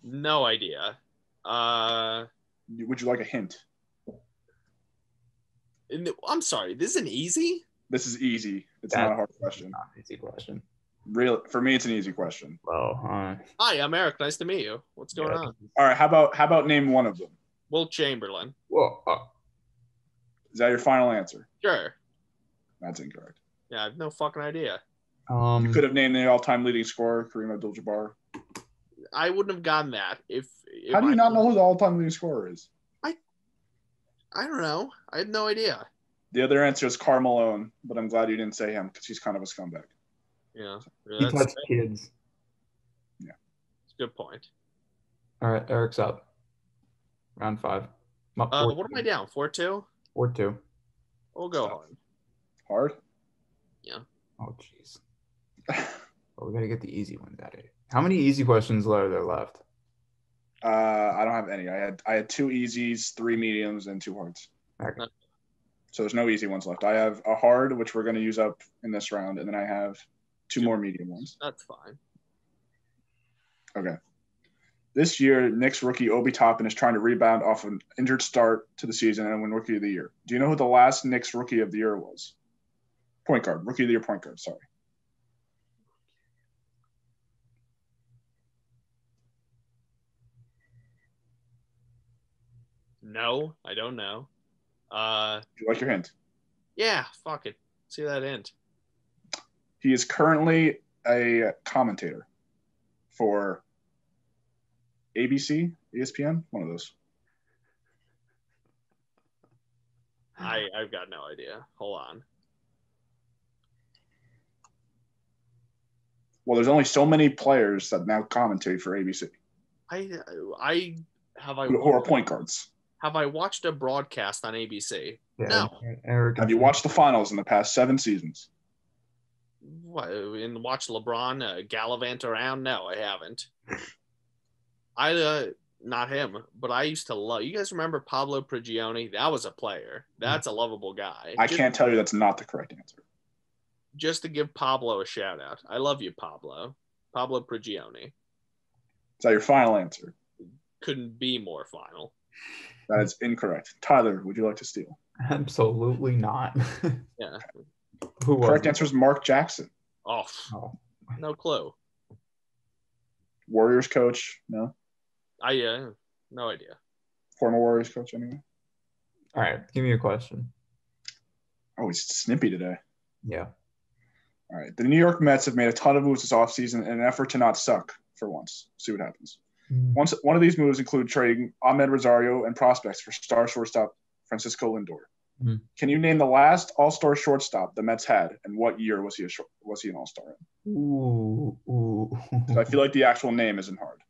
No idea. Would you like a hint? I'm sorry. This isn't easy? This is easy. It's not a hard question. Not an easy question. Really, for me, it's an easy question. Well, hi, I'm Eric. Nice to meet you. What's going on? All right, how about name one of them? Wilt Chamberlain. Whoa. Is that your final answer? Sure. That's incorrect. Yeah, I have no fucking idea. You could have named the all-time leading scorer, Kareem Abdul-Jabbar. I wouldn't have gotten that if how do you not know who the all-time leading scorer is? I don't know. I had no idea. The other answer is Karl Malone, but I'm glad you didn't say him because he's kind of a scumbag. Yeah. He touched kids. Yeah. It's a good point. All right, Eric's up. Round 5. What am I down? 4-2? 4-2. We'll go hard. Hard? Yeah. Oh, jeez. Well, we got to get the easy ones out of here. How many easy questions are there left? I don't have any. I had 2 easies, 3 mediums, and 2 hards. Okay. So there's no easy ones left. I have a hard, which we're going to use up in this round, and then I have 2 more medium ones. That's fine. Okay. This year, Knicks rookie Obi Toppin is trying to rebound off an injured start to the season and win Rookie of the Year. Do you know who the last Knicks Rookie of the Year was? Point guard. Rookie of the Year point guard, sorry. No, I don't know. Do you like your hint? Yeah, fuck it. See that hint. He is currently a commentator for ABC, ESPN, one of those. I've got no idea. Hold on. Well, there's only so many players that now commentate for ABC. Who are point guards. Have I watched a broadcast on ABC? Yeah, no. Eric, have you watched the finals in the past 7 seasons? What, and watch LeBron gallivant around? No, I haven't. I not him, but I used to love. You guys remember Pablo Prigioni? That was a player. That's a lovable guy. I can't tell you that's not the correct answer. Just to give Pablo a shout out. I love you, Pablo. Pablo Prigioni. Is that your final answer? Couldn't be more final. That is incorrect. Tyler, would you like to steal? Absolutely not. Yeah. Who was Correct it? answer is Mark Jackson. Oh, no clue. Warriors coach? No. No idea. Former Warriors coach, anyway. All right, give me a question. Oh, he's snippy today. Yeah. All right. The New York Mets have made a ton of moves this offseason in an effort to not suck for once. See what happens. One of these moves include trading Ahmed Rosario and prospects for star shortstop Francisco Lindor. Can you name the last All-Star shortstop the Mets had, and what year was he an All-Star in? Ooh. So I feel like the actual name isn't hard.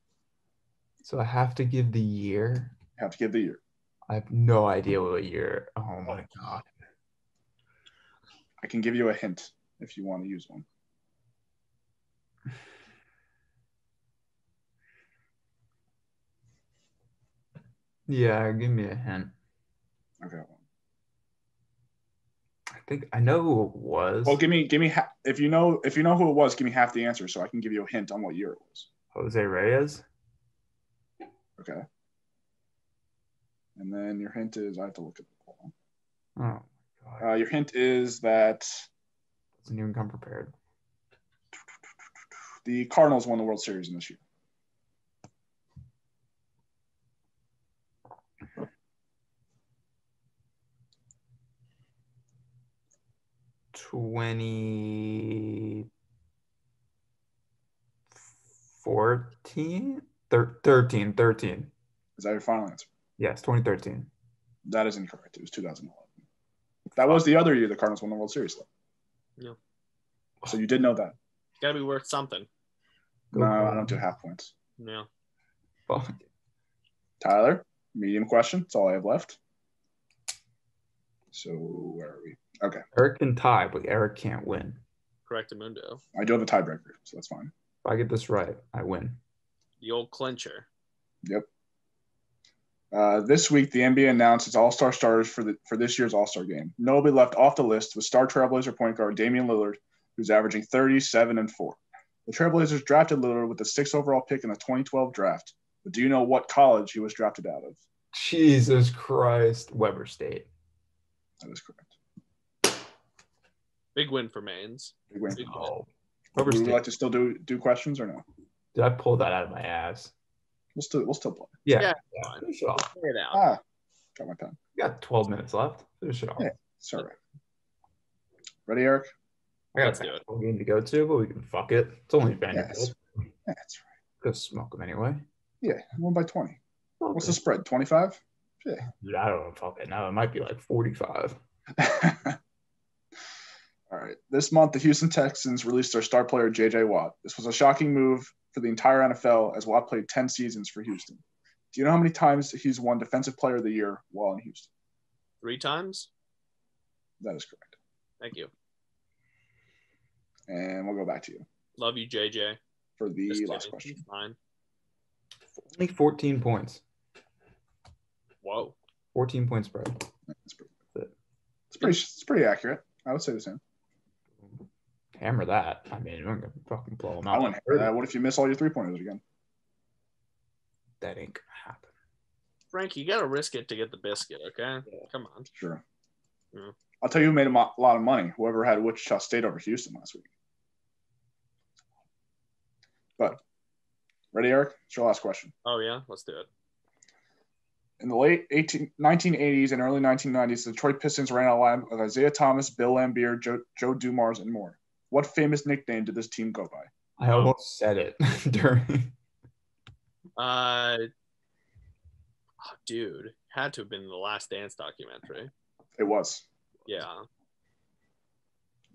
So I have to give the year. You have to give the year. I have no idea what year. Oh my god. I can give you a hint if you want to use one. Yeah, give me a hint. Okay. I think I know who it was. Well, give me if you know who it was, give me half the answer so I can give you a hint on what year it was. Jose Reyes. Okay. And then your hint is I have to look at the poll. Oh god. Your hint is that Doesn't even come prepared. the Cardinals won the World Series in this year. Twenty 13. Is that your final answer? Yes, 2013. That is incorrect. It was 2011. That was the other year the Cardinals won the World Series, though. Yeah. So you did know that. Got to be worth something. No, I don't do half points. No. Fuck. Tyler, medium question. That's all I have left. So where are we? Okay. Eric can tie, but Eric can't win. Correctamundo. I do have a tiebreaker, so that's fine. If I get this right, I win. The old clincher. Yep. This week, the NBA announced its All-Star starters for this year's All-Star game. Nobody left off the list was star Trailblazer point guard Damian Lillard, who's averaging 37 and 4. The Trailblazers drafted Lillard with the 6th overall pick in the 2012 draft. But do you know what college he was drafted out of? Jesus Christ. Weber State. That is correct. Big win for Mains. Big win. Oh. Would you like to still do questions or no? Did I pull that out of my ass? We'll still play. Yeah. Finish it off. Figure it out. Got my pen. We got 12 minutes left. Finish it off. Yeah, it's all right. Ready, Eric? I got a basketball game to go to, but we can fuck it. It's only Vanderbilt. Yes. Yeah, that's right. Go smoke them anyway. Yeah, 1 by 20. Okay. What's the spread? 25? Yeah. Dude, I don't know. Fuck it. No, it might be like 45. All right. This month, the Houston Texans released their star player, J.J. Watt. This was a shocking move for the entire NFL as Watt played 10 seasons for Houston. Do you know how many times he's won Defensive Player of the Year while in Houston? 3 times? That is correct. Thank you. And we'll go back to you. Love you, JJ. For the last question. Fine. Only 14 points. Whoa. 14-point spread. It's pretty accurate. I would say the same. Hammer that. I mean, I'm going to fucking blow them out. I wouldn't hammer that. What if you miss all your 3-pointers again? That ain't going to happen. Frank, you got to risk it to get the biscuit, okay? Yeah. Come on. Sure. Yeah. I'll tell you who made a lot of money. Whoever had Wichita State over Houston last week. But, ready, Eric? It's your last question. Oh, yeah? Let's do it. In the late 1980s and early 1990s, the Detroit Pistons ran a line of Isaiah Thomas, Bill Laimbeer, Joe Dumars, and more. What famous nickname did this team go by? I almost said it during. Dude, had to have been the Last Dance documentary. It was. Yeah.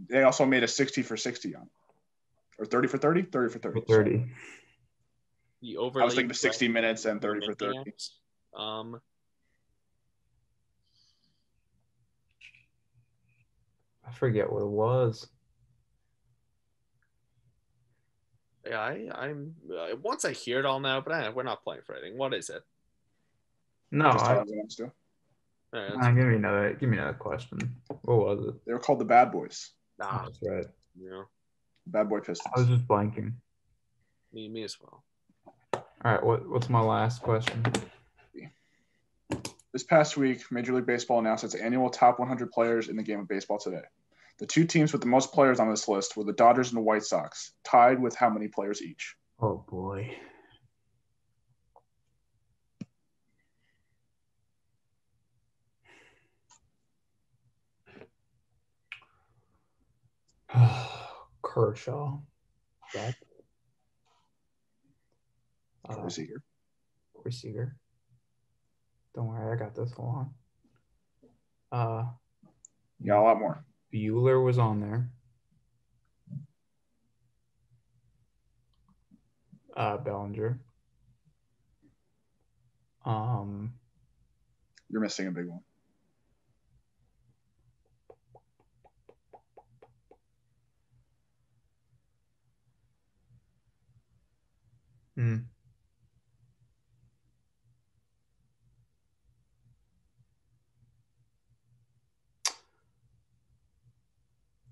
They also made a 60 for 60 on it. Or 30 for 30? 30 for 30. 30. The I was thinking the 60 minutes and 30 for 30. I forget what it was. I'm once I hear it all now, but we're not playing for anything. What is it? No, Just Tyler Williams do. give me another question. What was it? They were called the Bad Boys. Nah, That's right. yeah, Bad Boy Pistons. I was just blanking. me as well. All right, what's my last question? This past week, Major League Baseball announced its annual top 100 players in the game of baseball today. The two teams with the most players on this list were the Dodgers and the White Sox, tied with how many players each? Oh boy. Kershaw. That. Receiver. Receiver. Don't worry, I got this. Hold on. Yeah, a lot more. Bueller was on there. Bellinger. You're missing a big one.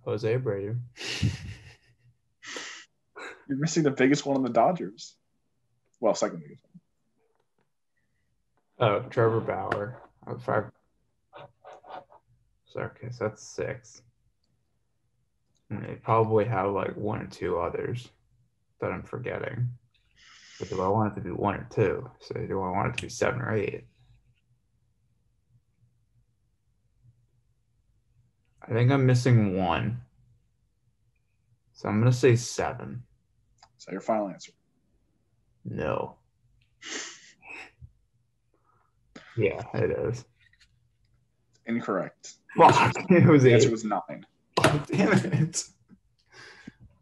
Jose Abreu. You're missing the biggest one on the Dodgers. Well, second biggest one. Oh, Trevor Bauer. 5. So, okay, so that's 6. And they probably have like 1 or 2 others that I'm forgetting. But do I want it to be 1 or 2? So do I want it to be 7 or 8? I think I'm missing 1. So I'm going to say 7. Is that your final answer? No. Yeah, it is. Incorrect. Fuck. It was The 8. answer was 9. Oh, damn it.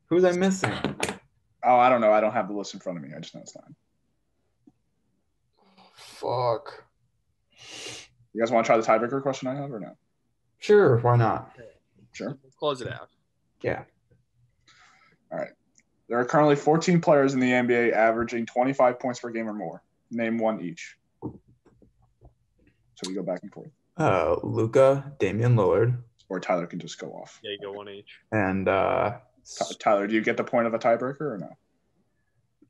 Who was I missing? Oh, I don't know. I don't have the list in front of me. I just know it's 9. Fuck. You guys want to try the tiebreaker question I have or no? Sure, why not? Sure. Close it out. Yeah. All right. There are currently 14 players in the NBA averaging 25 points per game or more. Name one each. So we go back and forth. Luka, Damian Lillard. Or Tyler can just go off. Yeah, you go 1 each. And Tyler, do you get the point of a tiebreaker or no?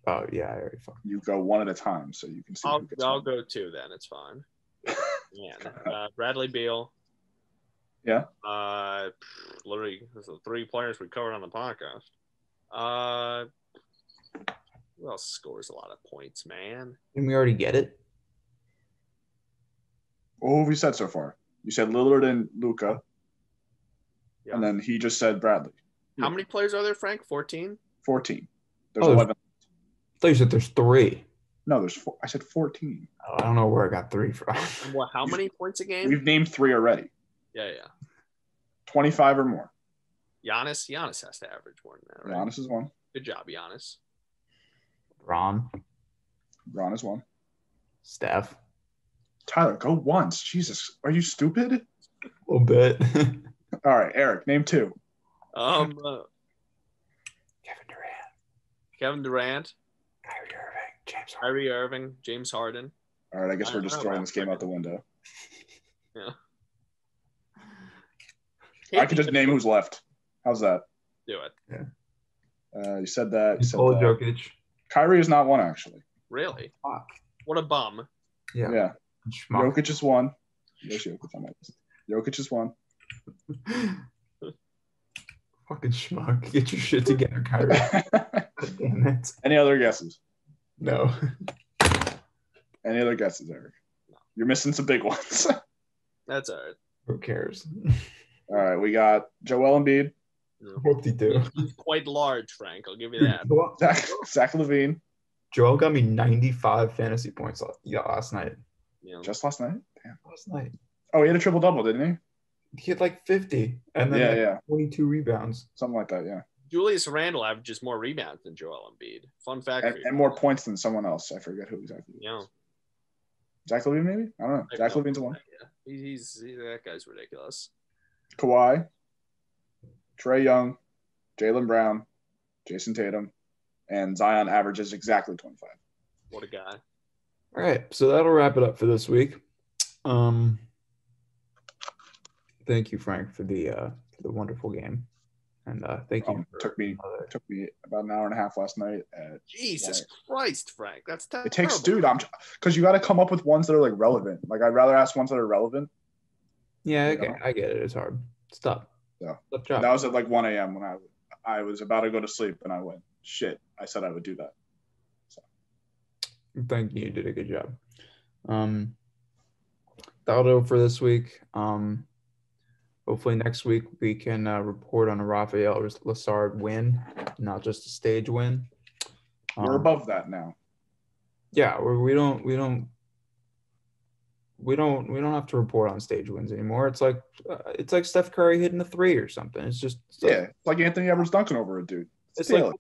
Oh yeah, I already fucked. You go 1 at a time, so you can see. I'll go 2 then. It's fine. Yeah. Bradley Beal. Yeah. Literally, there's the 3 players we covered on the podcast. Who else scores a lot of points, man? Didn't we already get it? What have we said so far? You said Lillard and Luka. Yeah. And then he just said Bradley. How many players are there, Frank? 14? 14. There's 11. I thought you said there's 3. No, there's 4. I said 14. Oh, I don't know where I got 3 from. What? How many points a game? We've named 3 already. Yeah. 25 or more. Giannis has to average more than that, right? Giannis is 1. Good job, Giannis. Ron is 1. Steph. Tyler, go once. Jesus, are you stupid? A little bit. All right, Eric, name 2. Kevin Durant. Kyrie Irving. James Harden. All right, I guess we're just throwing this game out the window. Yeah. I could just name who's left. How's that? Do it. Yeah. You said that. Nikola Jokic. Kyrie is not 1, actually. Really? Fuck. What a bum. Yeah. Jokic is 1. There's Jokic on my list. Jokic is 1. Fucking schmuck. Get your shit together, Kyrie. God damn it. Any other guesses? No. Any other guesses, Eric? No. You're missing some big ones. That's all right. Who cares? All right, we got Joel Embiid. Whoop-de-doo. He's quite large, Frank. I'll give you that. Zach LaVine. Joel got me 95 fantasy points last night. Yeah. Just last night? Damn. Last night. Oh, he had a triple-double, didn't he? He had like 50 and then 22 rebounds. Something like that, yeah. Julius Randle averages more rebounds than Joel Embiid. Fun fact. And more points than someone else. I forget who exactly. Yeah. Zach LaVine, maybe? I don't know. Zach LaVine's 1. Yeah. He's that guy's ridiculous. Kawhi, Trae Young, Jaylen Brown, Jason Tatum, and Zion averages exactly 25. What a guy. All right, so that'll wrap it up for this week. Thank you, Frank, for the wonderful game, and thank you. Took me about an hour and a half last night. Jesus Christ, Frank, that's terrible. It takes, dude. Because you got to come up with ones that are like relevant. Like I'd rather ask ones that are relevant. Yeah, I get it. It's hard. Stop. Yeah. Stop. That was at like 1 a.m. when I was about to go to sleep, and I went, shit. I said I would do that. So. Thank you. You did a good job. That'll do it for this week. Hopefully next week we can report on a Rafael Lessard win, not just a stage win. We're above that now. Yeah, we don't have to report on stage wins anymore. It's like Steph Curry hitting a 3 or something. It's like Anthony Edwards dunking over a dude. It's like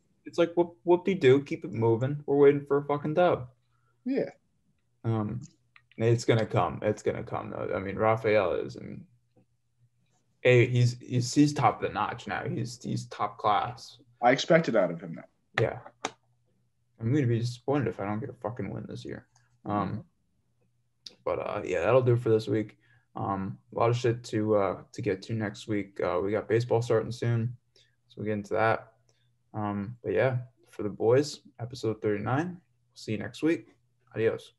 whoop-de-doo, keep it moving. We're waiting for a fucking dub. Yeah. It's gonna come. It's gonna come though. I mean, Rafael is, and he's top of the notch now. He's top class. I expect it out of him now. Yeah. I'm gonna be disappointed if I don't get a fucking win this year. But yeah, that'll do it for this week. A lot of shit to get to next week. We got baseball starting soon, so we'll get into that. But yeah, for the boys, episode 39. See you next week. Adios.